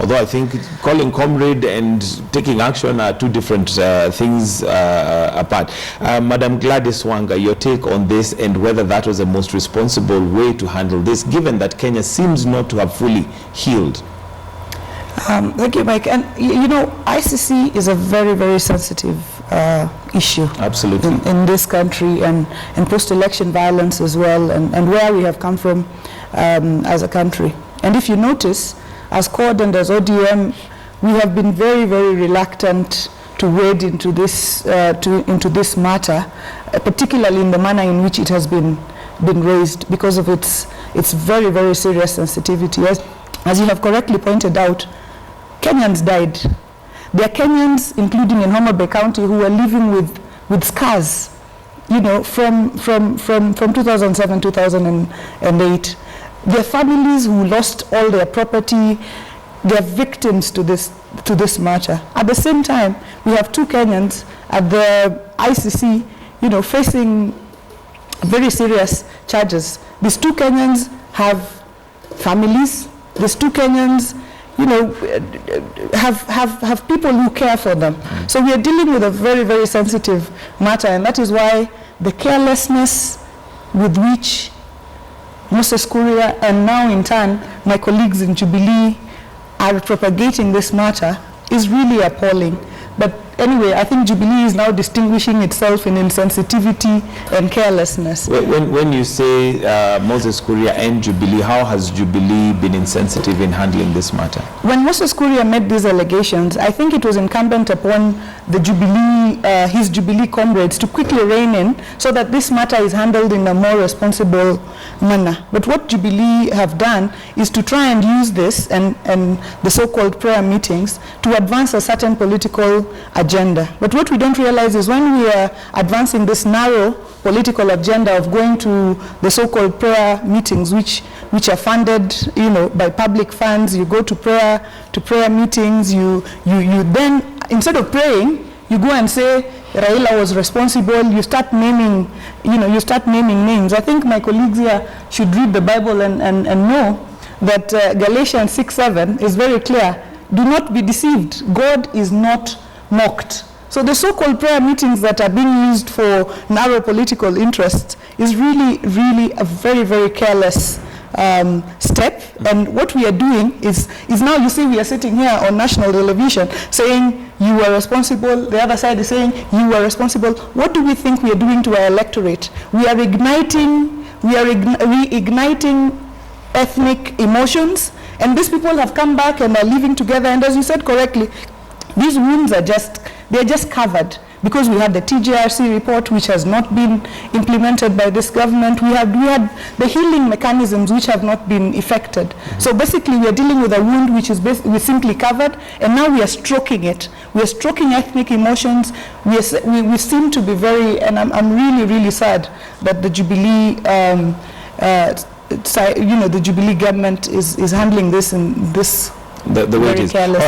although I think calling comrade and taking action are two different things apart. Madam Gladys Wanga, your take on this and whether that was the most responsible way to handle this, given that Kenya seems not to have fully healed. Thank you, Mike. And you know, ICC is a very, very sensitive issue. Absolutely. In this country, and post-election violence as well, and where we have come from as a country. And if you notice, as CORD and as ODM, we have been very, very reluctant to wade into this matter, particularly in the manner in which it has been raised, because of its very, very serious sensitivity. As you have correctly pointed out, Kenyans died. There are Kenyans, including in Homa Bay County, who are living with scars, you know, from 2007, 2008. There are families who lost all their property. They are victims to this matter. At the same time, we have two Kenyans at the ICC, you know, facing very serious charges. These two Kenyans have families. These two Kenyans, you know, have people who care for them. So we are dealing with a very, very sensitive matter, and that is why the carelessness with which Moses Kuria and now in turn my colleagues in Jubilee are propagating this matter is really appalling. But anyway, I think Jubilee is now distinguishing itself in insensitivity and carelessness. When you say Moses Kuria and Jubilee, how has Jubilee been insensitive in handling this matter? When Moses Kuria made these allegations, I think it was incumbent upon the Jubilee, his Jubilee comrades to quickly rein in so that this matter is handled in a more responsible manner. But what Jubilee have done is to try and use this and the so-called prayer meetings to advance a certain political agenda. But what we don't realize is when we are advancing this narrow political agenda of going to the so-called prayer meetings, which are funded, you know, by public funds, you go to prayer meetings, you then, instead of praying, you go and say Raila was responsible. You start naming, you start naming names. I think my colleagues here should read the Bible and know that Galatians 6:7 is very clear. Do not be deceived. God is not mocked. So the so-called prayer meetings that are being used for narrow political interests is really, really a very, very careless step. And what we are doing is now, you see, we are sitting here on national television saying you are responsible. The other side is saying you are responsible. What do we think we are doing to our electorate? We are igniting ethnic emotions, and these people have come back and are living together. And as you said correctly, these wounds are just covered because we had the TJRC report, which has not been implemented by this government. We had the healing mechanisms which have not been effected. So basically, we are dealing with a wound which is we simply covered, and now we are stroking it. We are stroking ethnic emotions. We seem to be very, and I'm really, really sad that the Jubilee, the Jubilee government is handling this in this the way it is. Careless.